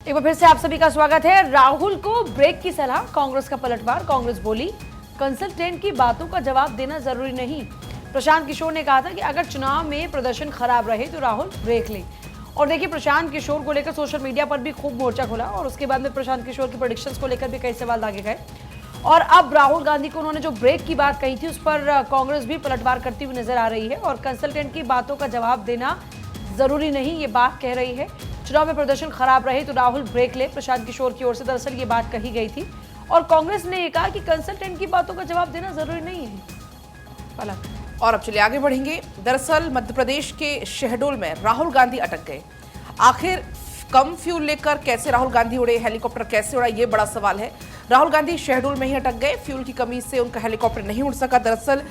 एक बार फिर से आप सभी का स्वागत है। राहुल को ब्रेक की सलाह, कांग्रेस का पलटवार। कांग्रेस बोली कंसल्टेंट की बातों का जवाब देना जरूरी नहीं। प्रशांत किशोर ने कहा था कि अगर चुनाव में प्रदर्शन खराब रहे तो राहुल ब्रेक ले। और देखिए, प्रशांत किशोर को लेकर सोशल मीडिया पर भी खूब मोर्चा खुला और उसके बाद में प्रशांत किशोर की प्रेडिक्शंस को लेकर भी कई सवाल दागे गए। और अब राहुल गांधी को उन्होंने जो ब्रेक की बात कही थी उस पर कांग्रेस भी पलटवार करती हुई नजर आ रही है और कंसल्टेंट की बातों का जवाब देना जरूरी नहीं, ये बात कह रही है। चुनाव में प्रदर्शन खराब रहे तो राहुल ब्रेक ले, प्रशांत किशोर की ओर से दरअसल ये बात कही गई थी। और कांग्रेस ने ये कहा कि कंसल्टेंट की बातों का जवाब देना जरूरी नहीं है। पलट और अब चलिए आगे बढ़ेंगे। दरअसल मध्य प्रदेश के शहडोल में राहुल गांधी अटक गए। आखिर कम फ्यूल लेकर कैसे राहुल गांधी उड़े, हेलीकॉप्टर कैसे उड़ा, ये बड़ा सवाल है। राहुल गांधी शहडोल में ही अटक गए। फ्यूल की कमी से उनका हेलीकॉप्टर नहीं उड़ सका। दरअसल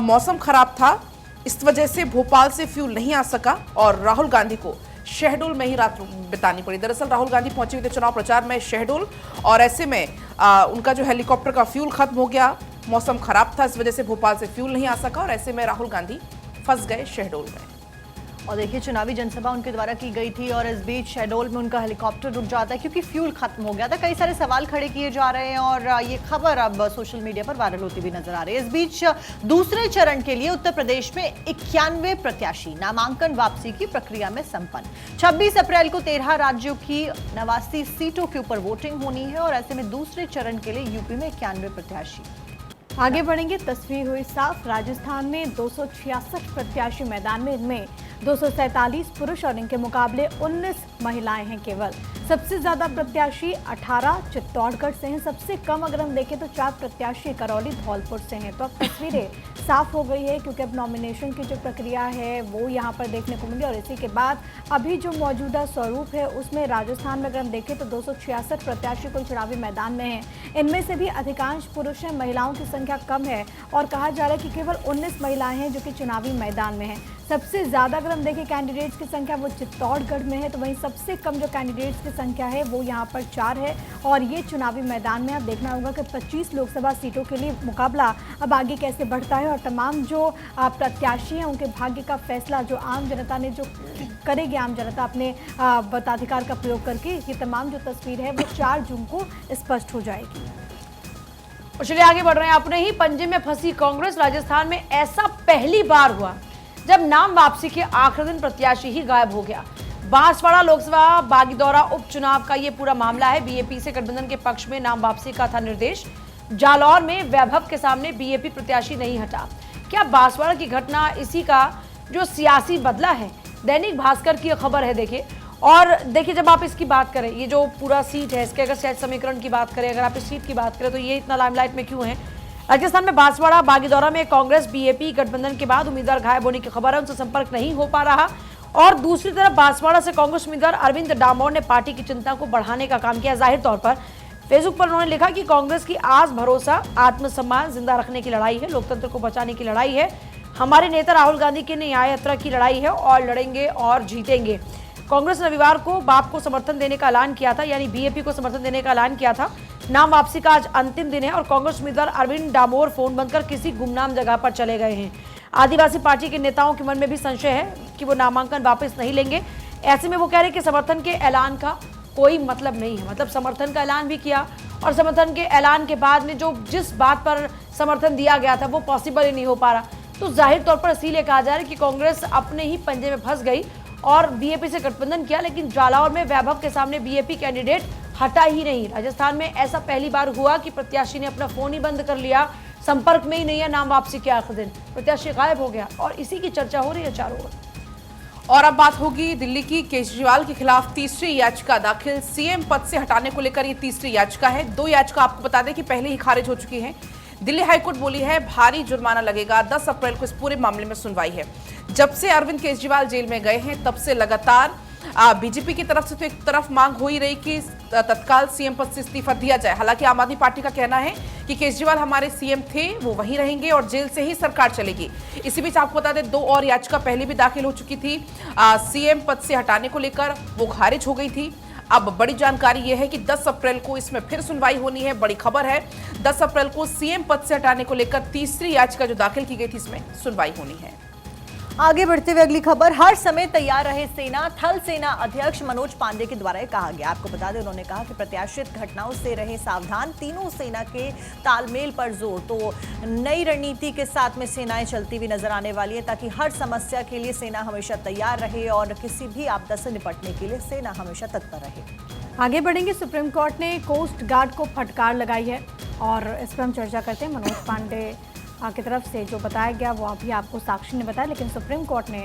मौसम खराब था, इस वजह से भोपाल से फ्यूल नहीं आ सका और राहुल गांधी को शहडोल में ही रात बितानी पड़ी। दरअसल राहुल गांधी पहुंचे हुए थे चुनाव प्रचार में शहडोल और ऐसे में उनका जो हेलीकॉप्टर का फ्यूल खत्म हो गया। मौसम खराब था, इस वजह से भोपाल से फ्यूल नहीं आ सका और ऐसे में राहुल गांधी फंस गए शहडोल में। और देखिए, चुनावी जनसभा उनके द्वारा की गई थी और इस बीच शहडोल में उनका हेलीकॉप्टर रुक जाता है क्योंकि फ्यूल खत्म हो गया था। कई सारे सवाल खड़े किए जा रहे हैं और ये खबर अब सोशल मीडिया पर वायरल होती भी नजर आ रही है। इस बीच दूसरे चरण के लिए उत्तर प्रदेश में 91 प्रत्याशी नामांकन वापसी की प्रक्रिया में संपन्न। 26 अप्रैल को 13 राज्यों की 89 सीटों के ऊपर वोटिंग होनी है और ऐसे में दूसरे चरण के लिए यूपी में 91 प्रत्याशी। आगे बढ़ेंगे। तस्वीर हुई साफ। राजस्थान में 266 प्रत्याशी मैदान में, इनमें 247 पुरुष और इनके मुकाबले 19 महिलाएं हैं केवल। सबसे ज्यादा प्रत्याशी 18 चित्तौड़गढ़ से हैं। सबसे कम अगर हम देखें तो 4 प्रत्याशी करौली धौलपुर से हैं। तो अब तस्वीरें साफ हो गई है क्योंकि अब नॉमिनेशन की जो प्रक्रिया है वो यहाँ पर देखने को मिली और इसी के बाद अभी जो मौजूदा स्वरूप है उसमें राजस्थान में अगर हम देखें तो 266 प्रत्याशी कुल चुनावी मैदान में हैं। इनमें से भी अधिकांश पुरुष हैं, महिलाओं की संख्या कम है और कहा जा रहा है कि केवल 19 महिलाएं हैं जो कि चुनावी मैदान में हैं। सबसे ज़्यादा अगर हम देखें कैंडिडेट्स की संख्या वो चित्तौड़गढ़ में है, तो वहीं सबसे कम जो कैंडिडेट्स की संख्या है वो यहाँ पर 4 है और ये चुनावी मैदान में अब देखना होगा कि 25 लोकसभा सीटों के लिए मुकाबला अब आगे कैसे बढ़ता है और तमाम जो प्रत्याशी हैं उनके भाग्य का फैसला जो आम जनता ने जो करेगी, आम जनता अपने मताधिकार का प्रयोग करके, ये तमाम जो तस्वीर है वो 4 जून को स्पष्ट हो जाएगी। और चलिए आगे बढ़ रहे हैं। अपने ही पंजे में फंसी कांग्रेस। राजस्थान में ऐसा पहली बार हुआ जब नाम वापसी के आखिरी दिन प्रत्याशी ही गायब हो गया। बांसवाड़ा लोकसभा बागीदौरा उपचुनाव का ये पूरा मामला है। बीएपी से गठबंधन के पक्ष में नाम वापसी का था निर्देश। जालौर में वैभव के सामने बीएपी प्रत्याशी नहीं हटा। क्या बांसवाड़ा की घटना इसी का जो सियासी बदला है? दैनिक भास्कर की खबर है, देखिए। और देखिए, जब आप इसकी बात करें, ये जो पूरा सीट है इसके अगर सेट समीकरण की बात करें, अगर आप इस सीट की बात करें तो ये इतना लाइमलाइट में क्यों है? राजस्थान में बांसवाड़ा बागीदौरा में कांग्रेस बीएपी गठबंधन के बाद उम्मीदवार गायब होने की खबर है, उनसे संपर्क नहीं हो पा रहा। और दूसरी तरफ बांसवाड़ा से कांग्रेस उम्मीदवार अरविंद डामोर ने पार्टी की चिंता को बढ़ाने का काम किया। जाहिर तौर पर फेसबुक पर उन्होंने लिखा कि कांग्रेस की आस भरोसा आत्मसम्मान जिंदा रखने की लड़ाई है, लोकतंत्र को बचाने की लड़ाई है। हमारे नेता राहुल गांधी की न्याय यात्रा की लड़ाई है और लड़ेंगे और जीतेंगे। कांग्रेस ने रविवार को बाप को समर्थन देने का ऐलान किया था, यानी बीएपी को समर्थन देने का ऐलान किया था। नाम वापसी का आज अंतिम दिन है और कांग्रेस उम्मीदवार अरविंद डामोर फोन बंद कर किसी गुमनाम जगह पर चले गए हैं। आदिवासी पार्टी के नेताओं के मन में भी संशय है कि वो नामांकन वापस नहीं लेंगे। ऐसे में वो कह रहे हैं कि समर्थन के ऐलान का कोई मतलब नहीं है। मतलब समर्थन का ऐलान भी किया और समर्थन के ऐलान के बाद में जो जिस बात पर समर्थन दिया गया था वो पॉसिबल ही नहीं हो पा रहा। तो जाहिर तौर पर इसीलिए कहा जा रहा है कि कांग्रेस अपने ही पंजे में फंस गई और बीएपी से गठबंधन किया, लेकिन जालौर में वैभव के सामने बीएपी कैंडिडेट हटा ही नहीं। राजस्थान में ऐसा पहली बार हुआ कि प्रत्याशी ने अपना फोन ही बंद कर लिया, संपर्क में ही नहीं है। नाम वापसी के आखिरी दिन प्रत्याशी गायब हो गया और इसी की चर्चा हो रही है चारों ओर। और अब बात होगी दिल्ली की। केजरीवाल के खिलाफ तीसरी याचिका दाखिल। सीएम पद से हटाने को लेकर ये तीसरी याचिका है। 2 याचिका आपको बता दें कि पहले ही खारिज हो चुकी हैं। दिल्ली हाईकोर्ट बोली है भारी जुर्माना लगेगा। 10 अप्रैल को इस पूरे मामले में सुनवाई है। जब से अरविंद केजरीवाल जेल में गए हैं तब से लगातार बीजेपी की तरफ से तो एक तरफ मांग हो ही रही कि तत्काल सीएम पद से इस्तीफा दिया जाए। हालांकि आम आदमी पार्टी का कहना है कि केजरीवाल हमारे सीएम थे, वो वहीं रहेंगे और जेल से ही सरकार चलेगी। इसी बीच आपको बता दें 2 और याचिका पहले भी दाखिल हो चुकी थी सीएम पद से हटाने को लेकर, वो खारिज हो गई थी। अब बड़ी जानकारी यह है कि 10 अप्रैल को इसमें फिर सुनवाई होनी है। बड़ी खबर है, 10 अप्रैल को सीएम पद से हटाने को लेकर तीसरी याचिका जो दाखिल की गई थी इसमें सुनवाई होनी है। आगे बढ़ते हुए अगली खबर, हर समय तैयार रहे सेना। थल सेना अध्यक्ष मनोज पांडे के द्वारा कहा गया। आपको बता दें, उन्होंने कहा कि प्रत्याशित घटनाओं से रहे सावधान, तीनों सेना के तालमेल पर जोर। तो नई रणनीति के साथ में सेनाएं चलती हुई नजर आने वाली है, ताकि हर समस्या के लिए सेना हमेशा तैयार रहे और किसी भी आपदा से निपटने के लिए सेना हमेशा तत्पर रहे। आगे बढ़ेंगे। सुप्रीम कोर्ट ने कोस्ट गार्ड को फटकार लगाई है और इस पर हम चर्चा करते हैं। मनोज पांडे की तरफ से जो बताया गया वो अभी आपको साक्षी ने बताया, लेकिन सुप्रीम कोर्ट ने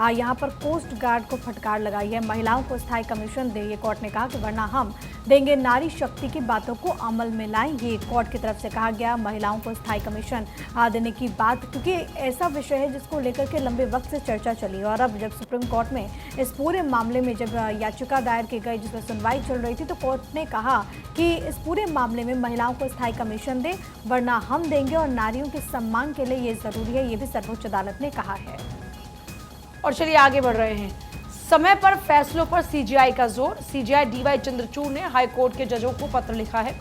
यहाँ पर कोस्ट गार्ड को फटकार लगाई है। महिलाओं को स्थायी कमीशन दे, ये कोर्ट ने कहा कि वरना हम देंगे नारी शक्ति की बातों को अमल में लाएं। ये कोर्ट की तरफ से कहा गया। महिलाओं को स्थायी कमीशन देने की बात, क्योंकि ऐसा विषय है जिसको लेकर के लंबे वक्त से चर्चा चली और अब जब सुप्रीम कोर्ट में इस पूरे मामले में जब याचिका दायर की गई जिसमें सुनवाई चल रही थी, तो कोर्ट ने कहा कि इस पूरे मामले में महिलाओं को स्थायी कमीशन दे, वरना हम देंगे और नारियों के सम्मान के लिए ये जरूरी है, ये भी सर्वोच्च अदालत ने कहा है। और चलिए आगे बढ़ रहे हैं। समय पर फैसलों पर सीजीआई का जोर। सीजीआई डीवाई चंद्रचूड़ ने हाई कोर्ट के जजों को पत्र लिखा है।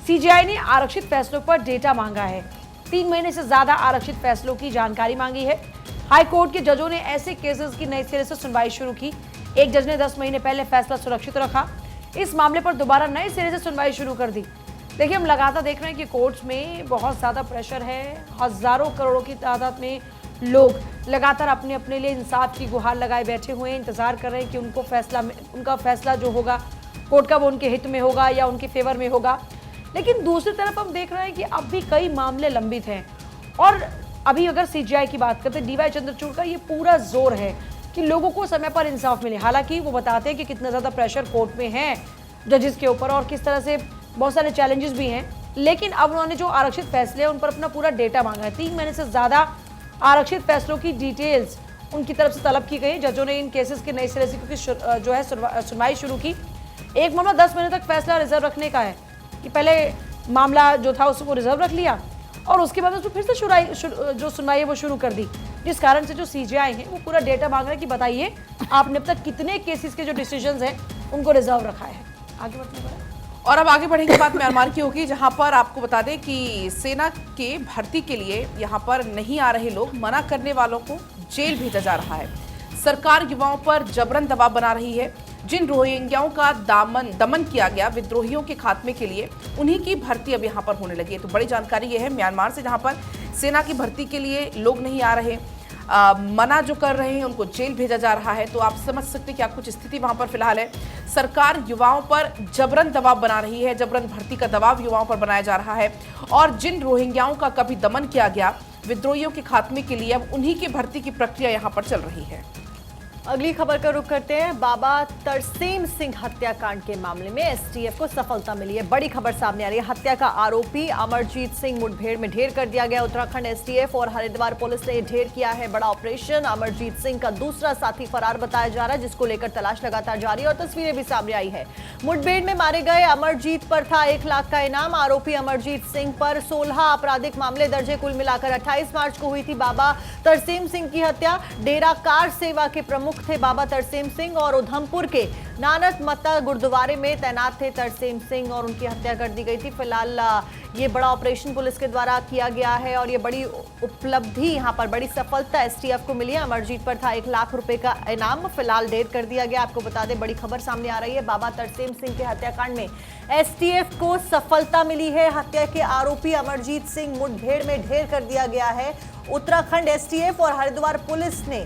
सीजीआई ने आरक्षित फैसलों पर डेटा मांगा है। 3 महीने से ज्यादा आरक्षित फैसलों की जानकारी मांगी है। हाई कोर्ट के जजों ने ऐसे केसेस की नए सिरे से सुनवाई शुरू की। एक जज ने 10 महीने पहले फैसला सुरक्षित रखा। इस मामले पर दोबारा नए सिरे से सुनवाई शुरू कर दी। देखिए, हम लगातार देख रहे हैं कि कोर्ट्स में बहुत ज्यादा प्रेशर है। हजारों करोड़ों की तादाद में लोग लगातार अपने अपने लिए इंसाफ की गुहार लगाए बैठे हुए हैं, इंतजार कर रहे हैं कि उनका फैसला जो होगा कोर्ट का वो उनके हित में होगा या उनके फेवर में होगा। लेकिन दूसरी तरफ हम देख रहे हैं कि अब भी कई मामले लंबित हैं और अभी अगर सीजीआई की बात करते हैं, डीवाई चंद्रचूड़ का ये पूरा जोर है कि लोगों को समय पर इंसाफ मिले। हालांकि वो बताते हैं कि कितना ज़्यादा प्रेशर कोर्ट में है जजेस के ऊपर और किस तरह से बहुत सारे चैलेंजेस भी हैं, लेकिन अब उन्होंने जो आरक्षित फैसले हैं उन पर अपना पूरा डेटा मांगा है। 3 महीने से ज़्यादा आरक्षित फैसलों की डिटेल्स उनकी तरफ से तलब की गई। जजों ने इन केसेस के नए सिरे से क्योंकि जो है सुनवाई शुरू की। एक मामला 10 महीने तक फैसला रिजर्व रखने का है कि पहले मामला जो था उसको रिजर्व रख लिया और उसके बाद उसको फिर से जो सुनवाई है वो शुरू कर दी, जिस कारण से जो सीजीआई है वो पूरा डेटा मांग रहे हैं कि बताइए आपने अब तक कितने केसेस के जो डिसीजंस हैं उनको रिजर्व रखा है। आगे बढ़ते और अब आगे बढ़ेंगे, बात म्यांमार की होगी, जहां पर आपको बता दें कि सेना के भर्ती के लिए यहां पर नहीं आ रहे लोग, मना करने वालों को जेल भेजा जा रहा है। सरकार युवाओं पर जबरन दबाव बना रही है। जिन रोहिंग्याओं का दमन किया गया विद्रोहियों के खात्मे के लिए, उन्हीं की भर्ती अब यहां पर होने लगी है। तो बड़ी जानकारी ये है म्यांमार से, जहां पर सेना की भर्ती के लिए लोग नहीं आ रहे, मना जो कर रहे हैं उनको जेल भेजा जा रहा है। तो आप समझ सकते हैं क्या कुछ स्थिति वहां पर फिलहाल है। सरकार युवाओं पर जबरन दबाव बना रही है, जबरन भर्ती का दबाव युवाओं पर बनाया जा रहा है और जिन रोहिंग्याओं का कभी दमन किया गया विद्रोहियों के खात्मे के लिए, अब उन्हीं की भर्ती की प्रक्रिया यहां पर चल रही है। अगली खबर का रुख करते हैं। बाबा तरसेम सिंह हत्याकांड के मामले में एसटीएफ को सफलता मिली है। बड़ी खबर सामने आ रही है। हत्या का आरोपी अमरजीत सिंह मुठभेड़ में ढेर कर दिया गया। उत्तराखंड एसटीएफ और हरिद्वार पुलिस ने ढेर किया है बड़ा ऑपरेशन। अमरजीत सिंह का दूसरा साथी फरार बताया जा रहा है, जिसको लेकर तलाश लगातार जारी है और तस्वीरें भी सामने आई है। मुठभेड़ में मारे गए अमरजीत पर था 1 लाख का इनाम। आरोपी अमरजीत सिंह पर 16 आपराधिक मामले दर्ज है। कुल मिलाकर 28 मार्च को हुई थी बाबा तरसेम सिंह की हत्या। डेरा कार सेवा के प्रमुख थे बाबा तरसेम सिंह और उधमपुर के नानक मत्ता गुरुद्वारे में तैनात थे तरसेम सिंह और उनकी हत्या कर दी गई थी। फिलहाल ये बड़ा ऑपरेशन पुलिस के द्वारा किया गया है और ये बड़ी उपलब्धि, यहाँ पर बड़ी सफलता एसटीएफ को मिली है। अमरजीत पर था 1 लाख रुपए का इनाम, फिलहाल ढेर कर दिया गया। आपको बता दें, बड़ी खबर सामने आ रही है। बाबा तरसेम सिंह के हत्याकांड में एसटीएफ को सफलता मिली है। हत्या के आरोपी अमरजीत सिंह मुठभेड़ में ढेर कर दिया गया है। उत्तराखंड एसटीएफ और हरिद्वार पुलिस ने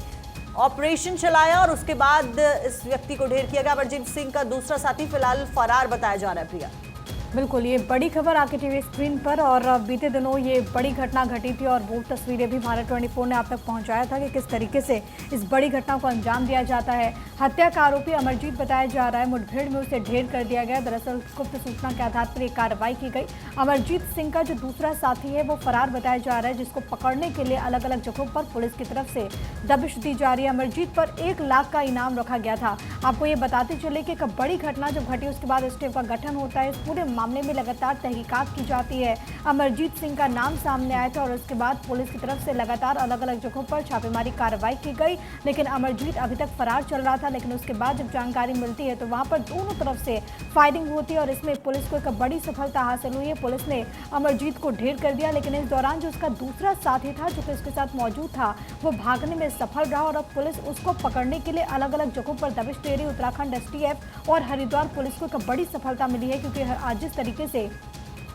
ऑपरेशन चलाया और उसके बाद इस व्यक्ति को ढेर किया गया। अमरजीत सिंह का दूसरा साथी फिलहाल फरार बताया जा रहा है। प्रिया, बिल्कुल, ये बड़ी खबर आके टीवी स्क्रीन पर और बीते दिनों ये बड़ी घटना घटी थी और वो तस्वीरें भी भारत 24 ने आप तक पहुंचाया था कि किस तरीके से इस बड़ी घटना को अंजाम दिया जाता है। हत्या का आरोपी अमरजीत बताया जा रहा है, मुठभेड़ में उसे ढेर कर दिया गया। दरअसल गुप्त सूचना के आधार पर एक कार्रवाई की गई। अमरजीत सिंह का जो दूसरा साथी है वो फरार बताया जा रहा है, जिसको पकड़ने के लिए अलग अलग जगहों पर पुलिस की तरफ से दबिश दी जा रही है। अमरजीत पर 1 लाख का इनाम रखा गया था। आपको ये बताते चले कि एक बड़ी घटना जब घटी उसके बाद एसटीएफ का गठन होता है। इस पूरे मामले में लगातार तहकीकात की जाती है। अमरजीत सिंह का नाम सामने आया था और उसके बाद पुलिस की तरफ से लगातार अलग अलग जगहों पर छापेमारी कार्रवाई की गई, लेकिन अमरजीत अभी तक फरार चल रहा था। लेकिन उसके बाद जब जानकारी मिलती है तो वहां पर दोनों तरफ से फायरिंग होती है और इसमें पुलिस को एक बड़ी सफलता हासिल हुई है। पुलिस ने अमरजीत को ढेर कर दिया, लेकिन इस दौरान जो उसका दूसरा साथी था जो कि उसके साथ मौजूद था वो भागने में सफल रहा और अब पुलिस उसको पकड़ने के लिए अलग अलग जगहों पर दबिश दे रही। उत्तराखंड एसटीएफ और हरिद्वार पुलिस को एक बड़ी सफलता मिली है, क्योंकि आज जिस तरीके से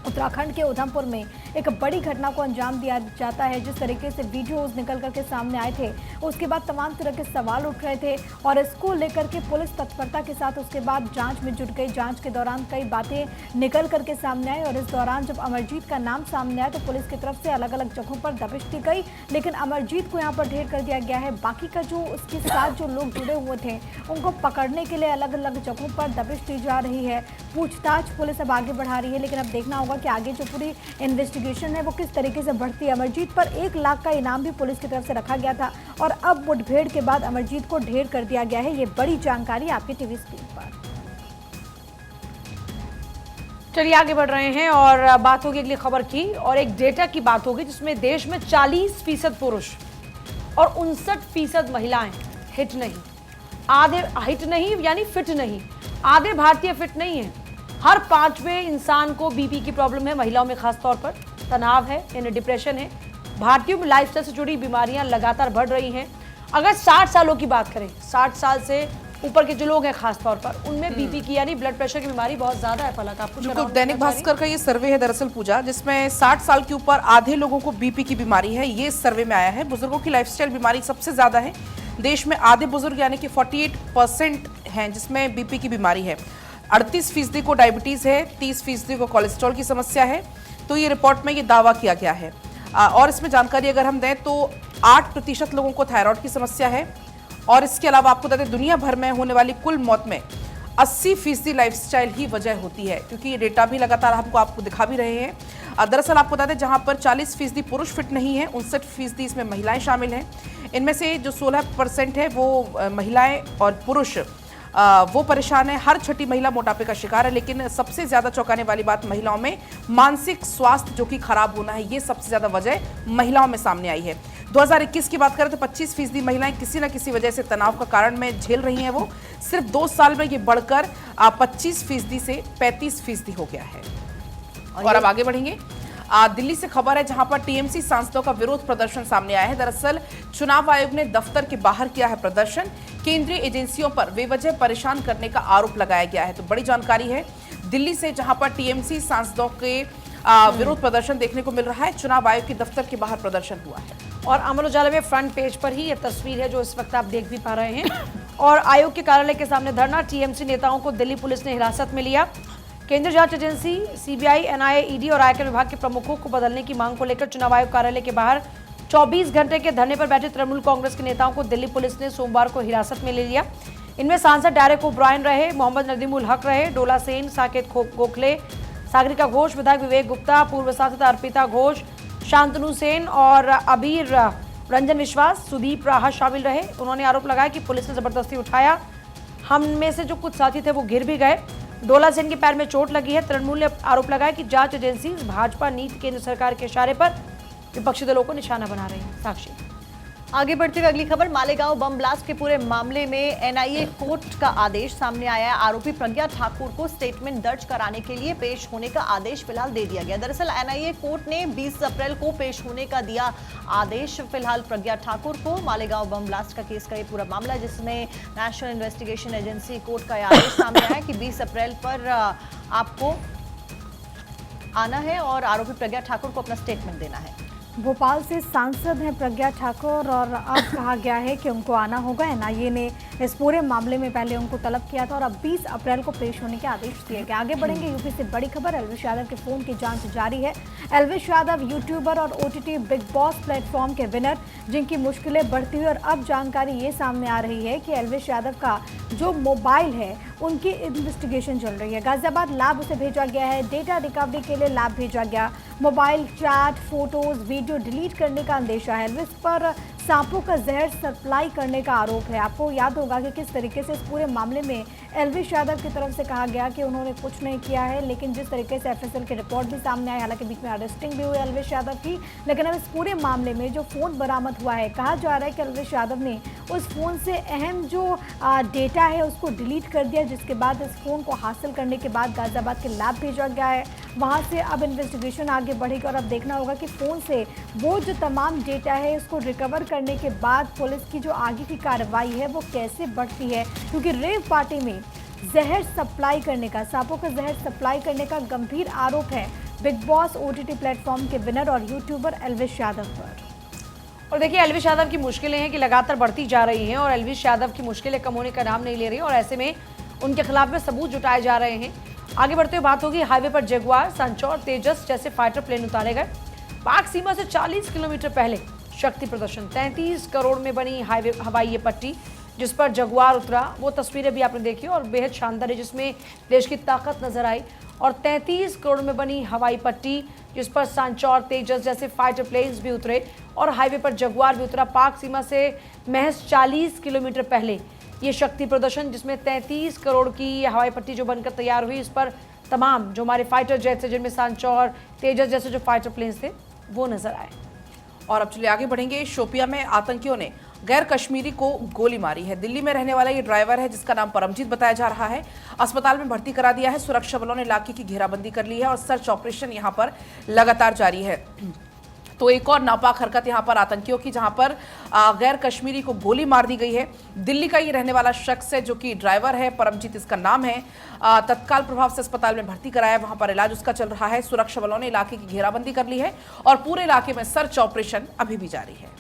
उत्तराखंड के उधमपुर में एक बड़ी घटना को अंजाम दिया जाता है, जिस तरीके से वीडियोस निकल करके सामने आए थे, उसके बाद तमाम तरह के सवाल उठ रहे थे और इसको लेकर के पुलिस तत्परता के साथ उसके बाद जांच में जुट गई। जांच के दौरान कई बातें निकल करके सामने आई और इस दौरान जब अमरजीत का नाम सामने आया तो पुलिस की तरफ से अलग अलग जगहों पर दबिश दी गई, लेकिन अमरजीत को यहाँ पर ढेर कर दिया गया है। बाकी का जो उसके साथ जो लोग जुड़े हुए थे उनको पकड़ने के लिए अलग अलग जगहों पर दबिश दी जा रही है। पूछताछ पुलिस अब आगे बढ़ा रही है, लेकिन अब देखना होगा कि आगे जो पूरी इन्वेस्टिगेशन है वो किस तरीके से बढ़ती है। अमरजीत पर 1 लाख का इनाम भी पुलिस की तरफ से रखा गया था और अब मुठभेड़ के बाद अमरजीत को ढेर कर दिया गया है। ये बड़ी जानकारी आपके टीवी स्क्रीन पर। चलिए आगे बढ़ रहे हैं और बात होगी अगली खबर की और एक डेटा की बात होगी जिसमें देश में 40% पुरुष और 59% महिलाएं हिट नहीं, आधे हिट नहीं यानी फिट नहीं, आधे भारतीय फिट नहीं है। हर 5वें इंसान को बीपी की प्रॉब्लम है, महिलाओं में खास तौर पर तनाव है यानी डिप्रेशन है। भारतीयों में लाइफस्टाइल से जुड़ी बीमारियां लगातार बढ़ रही हैं। अगर 60 सालों की बात करें, 60 साल से ऊपर के जो लोग हैं खास तौर पर, उनमें बीपी की यानी ब्लड प्रेशर की बीमारी बहुत ज्यादा है। फलक आपको बिल्कुल, दैनिक भास्कर का ये सर्वे है दरअसल पूजा, जिसमें 60 साल के ऊपर आधे लोगों को बीपी की बीमारी है। ये सर्वे में आया है। बुजुर्गों की लाइफस्टाइल बीमारी सबसे ज्यादा है। देश में आधे बुजुर्ग यानी कि 48% हैं जिसमें बीपी की बीमारी है। 38% को डायबिटीज है, 30% को कोलेस्ट्रॉल की समस्या है। तो ये रिपोर्ट में ये दावा किया गया है। और इसमें जानकारी अगर हम दें तो 8% लोगों को थायराइड की समस्या है और इसके अलावा आपको बता दें दुनिया भर में होने वाली कुल मौत में 80% लाइफस्टाइल ही वजह होती है, क्योंकि ये डेटा भी लगातार हमको आपको दिखा भी रहे हैं। दरअसल आपको बता दें जहां पर 40% पुरुष फिट नहीं है, 59% इसमें महिलाएं शामिल हैं। इनमें से जो 16% है वो महिलाएं और पुरुष वो परेशान है। हर 6ठी महिला मोटापे का शिकार है, लेकिन सबसे ज्यादा चौंकाने वाली बात महिलाओं में मानसिक स्वास्थ्य जो कि खराब होना है, ये सबसे ज्यादा वजह महिलाओं में सामने आई है। 2021 की बात करें तो 25% महिलाएं किसी न किसी वजह से तनाव का कारण में झेल रही हैं। वो सिर्फ 2 साल में ये बढ़कर 25% से 35% हो गया है। और अब आगे बढ़ेंगे। दिल्ली से खबर है जहां पर टीएमसी सांसदों का विरोध प्रदर्शन सामने आया है। दरअसल चुनाव आयोग ने दफ्तर के बाहर किया है प्रदर्शन। केंद्रीय एजेंसियों पर बेवजह परेशान करने का आरोप लगाया गया है। तो बड़ी जानकारी है दिल्ली से, जहां पर टीएमसी सांसदों के विरोध प्रदर्शन देखने को मिल रहा है। चुनाव आयोग के दफ्तर के बाहर प्रदर्शन हुआ है और अमर उजाला में फ्रंट पेज पर ही ये तस्वीर है जो इस वक्त आप देख भी पा रहे हैं। और आयोग के कार्यालय के सामने धरना, टीएमसी नेताओं को दिल्ली पुलिस ने हिरासत में लिया। केंद्रीय जांच एजेंसी सीबीआई, एनआईए, ईडी और आयकर विभाग के प्रमुखों को बदलने की मांग को लेकर चुनाव आयोग कार्यालय के बाहर 24 घंटे के धरने पर बैठे तृणमूल कांग्रेस के नेताओं को दिल्ली पुलिस ने सोमवार को हिरासत में ले लिया। इनमें सांसद डेरेक ओब्रायन रहे, मोहम्मद नदीमुल हक रहे, डोला सेन, साकेत गोखले, सागरिका घोष, विधायक विवेक गुप्ता, पूर्व सांसद अर्पिता घोष, शांतनु सेन और अबीर रंजन विश्वास, सुदीप राहा शामिल रहे। उन्होंने आरोप लगाया कि पुलिस ने जबरदस्ती उठाया। हम में से जो कुछ साथी थे वो गिर भी गए। डोला सेन के पैर में चोट लगी है। तृणमूल ने आरोप लगाया कि जांच एजेंसी भाजपा नीति केंद्र सरकार के इशारे पर विपक्षी दलों को निशाना बना रही है। साक्षी आगे बढ़ते हुए अगली खबर, मालेगांव बम ब्लास्ट के पूरे मामले में एनआईए कोर्ट का आदेश सामने आया है। आरोपी प्रज्ञा ठाकुर को स्टेटमेंट दर्ज कराने के लिए पेश होने का आदेश फिलहाल दे दिया गया। दरअसल एनआईए कोर्ट ने 20 अप्रैल को पेश होने का दिया आदेश फिलहाल प्रज्ञा ठाकुर को। मालेगांव बम ब्लास्ट का केस का ये पूरा मामला, जिसमें नेशनल इन्वेस्टिगेशन एजेंसी कोर्ट का आदेश सामने आया कि 20 अप्रैल पर आपको आना है और आरोपी प्रज्ञा ठाकुर को अपना स्टेटमेंट देना है। भोपाल से सांसद हैं प्रज्ञा ठाकुर और अब कहा गया है कि उनको आना होगा। एनआईए ने इस पूरे मामले में पहले उनको तलब किया था और अब 20 अप्रैल को पेश होने के आदेश दिए गए। आगे बढ़ेंगे। यूपी से बड़ी खबर, एल्विश यादव के फोन की जांच जारी है। एल्विश यादव यूट्यूबर और ओटीटी बिग बॉस प्लेटफॉर्म के विनर, जिनकी मुश्किलें बढ़ती हुई और अब जानकारी ये सामने आ रही है कि एल्विश यादव का जो मोबाइल है उनकी इन्वेस्टिगेशन चल रही है। गाजियाबाद लैब उसे भेजा गया है, डेटा रिकवरी के लिए लैब भेजा गया। Mobile chat, photos, video delete करने का अंदेशा है। एल्विश पर सांपों का जहर सप्लाई करने का आरोप है। आपको याद होगा कि किस तरीके से इस पूरे मामले में एलविश यादव की तरफ से कहा गया कि उन्होंने कुछ नहीं किया है, लेकिन जिस तरीके से एफएसएल की रिपोर्ट भी सामने आई, हालांकि बीच में अरेस्टिंग भी हुई एलविश यादव की, लेकिन अब इस पूरे मामले में जो फ़ोन बरामद हुआ है, कहा जा रहा है कि एलविश यादव ने उस फ़ोन से अहम जो डेटा है उसको डिलीट कर दिया, जिसके बाद इस फ़ोन को हासिल करने के बाद गाजियाबाद के लैब भेजा गया है। वहाँ से अब इन्वेस्टिगेशन आगे बढ़ेगी और अब देखना होगा कि फ़ोन से वो जो तमाम डेटा है उसको रिकवर करने के बाद पुलिस की जो आगे की कार्रवाई है वो कैसे बढ़ती है, क्योंकि रेव पार्टी में जहर सप्लाई करने का, सांपों का जहर सप्लाई करने का गंभीर आरोप है बिग बॉस ओटीटी प्लेटफॉर्म के विनर और यूट्यूबर एलविश यादव पर। और देखिए, एलविश यादव की मुश्किलें हैं कि लगातार बढ़ती जा रही हैं और एलविश यादव की मुश्किलें कम होने का नाम नहीं ले रही और ऐसे में उनके खिलाफ में सबूत जुटाए जा रहे हैं। आगे बढ़ते हुए बात होगी, हाईवे पर जगुआर, सांचौर, तेजस जैसे फाइटर प्लेन उतारे गए। पाक सीमा से 40 किलोमीटर पहले शक्ति प्रदर्शन, 33 करोड़ में बनी हाईवे हवाई ये पट्टी जिस पर जगुआर उतरा, वो तस्वीरें भी आपने देखी और बेहद शानदार है, जिसमें देश की ताकत नजर आई। और 33 करोड़ में बनी हवाई पट्टी जिस पर सांचौर, तेजस जैसे फाइटर प्लेन्स भी उतरे और हाईवे पर जगुआर भी उतरा। पाक सीमा से महज 40 किलोमीटर पहले ये शक्ति प्रदर्शन, जिसमें 33 करोड़ की हवाई पट्टी जो बनकर तैयार हुई, इस पर तमाम जो हमारे फाइटर जेट्स हैं, जिनमें सांचौर, तेजस जैसे जो फाइटर प्लेन्स थे, वो नजर आए। और अब चलिए आगे बढ़ेंगे। शोपिया में आतंकियों ने गैर कश्मीरी को गोली मारी है। दिल्ली में रहने वाला ये ड्राइवर है जिसका नाम परमजीत बताया जा रहा है। अस्पताल में भर्ती करा दिया है। सुरक्षा बलों ने इलाके की घेराबंदी कर ली है और सर्च ऑपरेशन यहां पर लगातार जारी है। तो एक और नापाक हरकत यहां पर आतंकियों की, जहां पर गैर कश्मीरी को गोली मार दी गई है। दिल्ली का ये रहने वाला शख्स है जो कि ड्राइवर है, परमजीत इसका नाम है। तत्काल प्रभाव से अस्पताल में भर्ती कराया, वहां पर इलाज उसका चल रहा है। सुरक्षा बलों ने इलाके की घेराबंदी कर ली है और पूरे इलाके में सर्च ऑपरेशन अभी भी जारी है।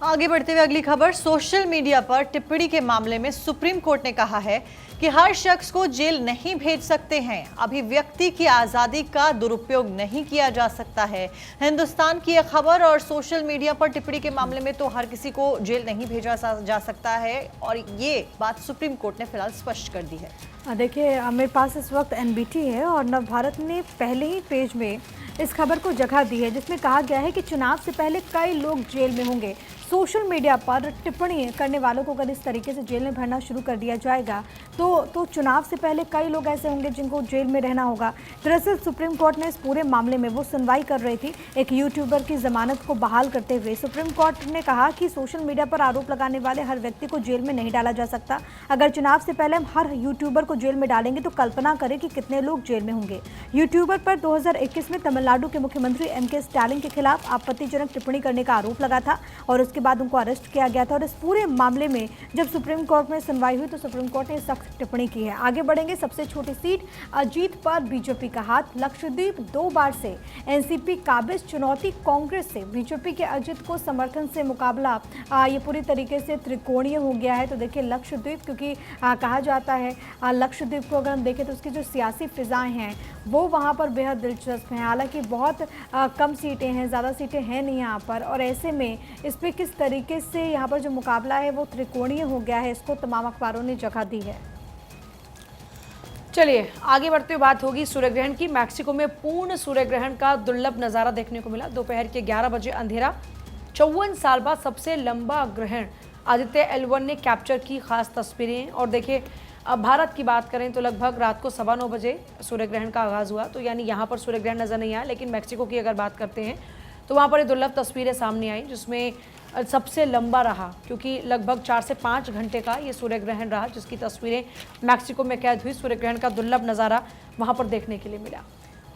आगे बढ़ते हुए अगली खबर, सोशल मीडिया पर टिप्पणी के मामले में सुप्रीम कोर्ट ने कहा है कि हर शख्स को जेल नहीं भेज सकते हैं। अभिव्यक्ति की आज़ादी का दुरुपयोग नहीं किया जा सकता है। हिंदुस्तान की यह खबर। और सोशल मीडिया पर टिप्पणी के मामले में तो हर किसी को जेल नहीं भेजा जा सकता है और ये बात सुप्रीम कोर्ट ने फिलहाल स्पष्ट कर दी है। देखिए, मेरे पास इस वक्त एनबीटी है और नवभारत ने पहले ही पेज में इस खबर को जगह दी है, जिसमें कहा गया है कि चुनाव से पहले कई लोग जेल में होंगे। सोशल मीडिया पर टिप्पणी करने वालों को अगर इस तरीके से जेल में भरना शुरू कर दिया जाएगा तो चुनाव से पहले कई लोग ऐसे होंगे जिनको जेल में रहना होगा। दरअसल सुप्रीम कोर्ट ने इस पूरे मामले में वो सुनवाई कर रही थी एक यूट्यूबर की जमानत को बहाल करते हुए। सुप्रीम कोर्ट ने कहा कि सोशल मीडिया पर आरोप लगाने वाले हर व्यक्ति को जेल में नहीं डाला जा सकता। अगर चुनाव से पहले हम हर यूट्यूबर को जेल में डालेंगे तो कल्पना करें कि कितने लोग जेल में होंगे। यूट्यूबर पर 2021 में तमिलनाडु के मुख्यमंत्री एम.के. स्टालिन के खिलाफ आपत्तिजनक टिप्पणी करने का आरोप लगा था और उसके बाद उनको अरेस्ट किया गया था। और इस पूरे मामले में जब सुप्रीम कोर्ट में सुनवाई हुई तो सुप्रीम कोर्ट ने सख्त टिप्पणी की है। आगे बढ़ेंगे, सबसे छोटी सीट अजीत पर बीजेपी का हाथ। लक्षद्वीप 2 बार से एनसीपी काबिज, चुनौती कांग्रेस से। बीजेपी के अजीत को समर्थन से मुकाबला ये पूरी तरीके से त्रिकोणीय हो गया है। तो देखिए, लक्षद्वीप, क्योंकि कहा जाता है लक्षद्वीप को अगर हम देखें तो उसकी जो सियासी फिजाएं हैं वो वहाँ पर बेहद दिलचस्प हैं। हालांकि बहुत कम सीटें हैं, ज़्यादा सीटें हैं नहीं यहाँ पर, और ऐसे में इस पर किस तरीके से यहाँ पर जो मुकाबला है वो त्रिकोणीय हो गया है, इसको तमाम अखबारों ने जगह दी है। चलिए आगे बढ़ते हुए बात होगी सूर्य ग्रहण की। मैक्सिको में पूर्ण सूर्य ग्रहण का दुर्लभ नज़ारा देखने को मिला। दोपहर के 11 बजे अंधेरा, 54 साल बाद सबसे लंबा ग्रहण आदित्य L1 ने कैप्चर की खास तस्वीरें। और देखिए, अब भारत की बात करें तो लगभग रात को 9:15 बजे सूर्य ग्रहण का आगाज़ हुआ। तो यानी यहाँ पर सूर्य ग्रहण नज़र नहीं आया, लेकिन मैक्सिको की अगर बात करते हैं तो वहाँ पर ये दुर्लभ तस्वीरें सामने आई, जिसमें सबसे लंबा रहा, क्योंकि लगभग 4 से 5 घंटे का ये सूर्य ग्रहण रहा, जिसकी तस्वीरें मैक्सिको में कैद हुई। सूर्य ग्रहण का दुर्लभ नज़ारा वहाँ पर देखने के लिए मिला।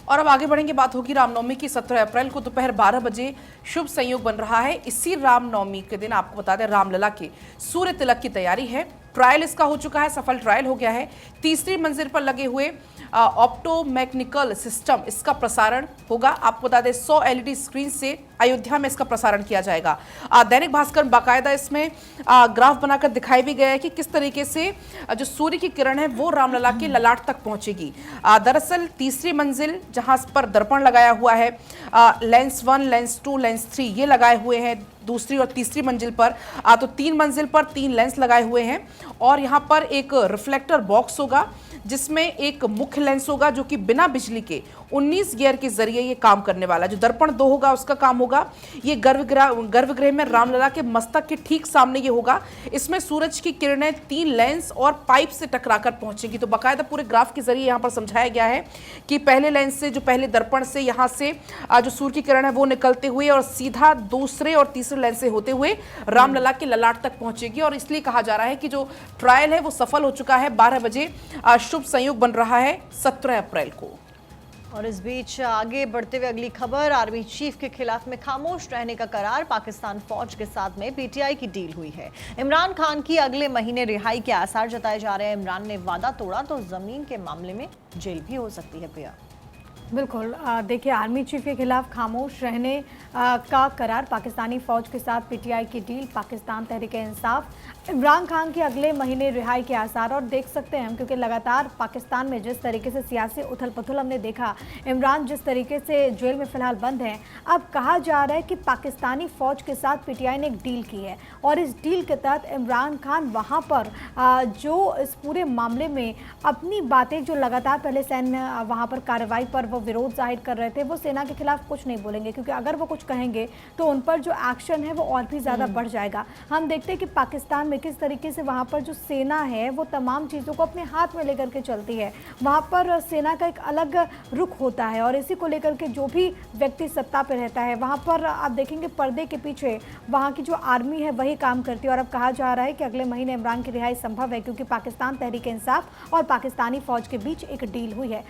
और अब आगे बढ़ेंगे, बात होगी रामनवमी की। 17 अप्रैल को दोपहर 12 बजे शुभ संयोग बन रहा है। इसी रामनवमी के दिन आपको बता दें रामलला के सूर्य तिलक की तैयारी है। ट्रायल इसका हो चुका है, सफल ट्रायल हो गया है। तीसरी मंजिल पर लगे हुए ऑप्टोमैकेनिकल सिस्टम, इसका प्रसारण होगा। आपको बता दें 100 LED स्क्रीन से अयोध्या में इसका प्रसारण किया जाएगा। दैनिक भास्कर बाकायदा इसमें ग्राफ बनाकर दिखाई भी गया है कि किस तरीके से जो सूर्य की किरण है वो रामलला के ललाट तक पहुंचेगी। दरअसल तीसरी मंजिल जहां पर दर्पण लगाया हुआ है, लेंस 1, लेंस 2, लेंस 3 ये लगाए हुए हैं दूसरी और तीसरी मंजिल पर। तो 3 मंजिल पर 3 लेंस लगाए हुए हैं और यहाँ पर एक रिफ्लेक्टर बॉक्स होगा जिसमें एक मुख्य लेंस होगा जो कि बिना बिजली के 19 गियर के जरिए ये काम करने वाला। जो दर्पण 2 होगा उसका काम होगा, ये गर्भगृह में रामलला के मस्तक के ठीक सामने ये होगा। इसमें सूरज की किरणें 3 लेंस और पाइप से टकराकर पहुंचेगी। तो बाकायदा पूरे ग्राफ के जरिए यहाँ पर समझाया गया है कि पहले लेंस से, जो पहले दर्पण से यहाँ से जो सूर्य की किरण है वो निकलते हुए और सीधा दूसरे और तीसरे लेंस से होते हुए रामलला के ललाट तक पहुंचेगी। और इसलिए कहा जा रहा है कि जो ट्रायल है वो सफल हो चुका है। 12 बजे शुभ संयोग बन रहा है 17 अप्रैल को। और इस बीच आगे बढ़ते हुए अगली खबर, आर्मी चीफ के खिलाफ में खामोश रहने का करार, पाकिस्तान फौज के साथ में पीटीआई की डील हुई है। इमरान खान की अगले महीने रिहाई के आसार जताए जा रहे हैं। इमरान ने वादा तोड़ा तो जमीन के मामले में जेल भी हो सकती है। प्रिया, बिल्कुल, देखिए, आर्मी चीफ के खिलाफ खामोश रहने का करार, पाकिस्तानी फौज के साथ पीटीआई की डील, पाकिस्तान तहरीक इंसाफ, इमरान खान की अगले महीने रिहाई के आसार। और देख सकते हैं हम, क्योंकि लगातार पाकिस्तान में जिस तरीके से सियासी उथल पुथल हमने देखा, इमरान जिस तरीके से जेल में फिलहाल बंद हैं, अब कहा जा रहा है कि पाकिस्तानी फौज के साथ पीटीआई ने एक डील की है और इस डील के तहत इमरान खान वहाँ पर जो इस पूरे मामले में अपनी बातें, जो लगातार पहले सैन्य वहाँ पर कार्रवाई पर वो विरोध जाहिर कर रहे थे, वो सेना के खिलाफ कुछ नहीं बोलेंगे, क्योंकि अगर वो कुछ कहेंगे तो उन पर जो एक्शन है वो और भी ज़्यादा बढ़ जाएगा। हम देखते हैं कि पाकिस्तान में किस तरीके से वहाँ पर जो सेना है वो तमाम चीज़ों को अपने हाथ में लेकर के चलती है। वहाँ पर सेना का एक अलग रुख होता है और इसी को लेकर के जो भी व्यक्ति सत्ता पे रहता है, वहाँ पर आप देखेंगे पर्दे के पीछे वहाँ की जो आर्मी है वही काम करती है। और अब कहा जा रहा है कि अगले महीने इमरान की रिहाई संभव है, क्योंकि पाकिस्तान तहरीक इंसाफ और पाकिस्तानी फौज के बीच एक डील हुई है।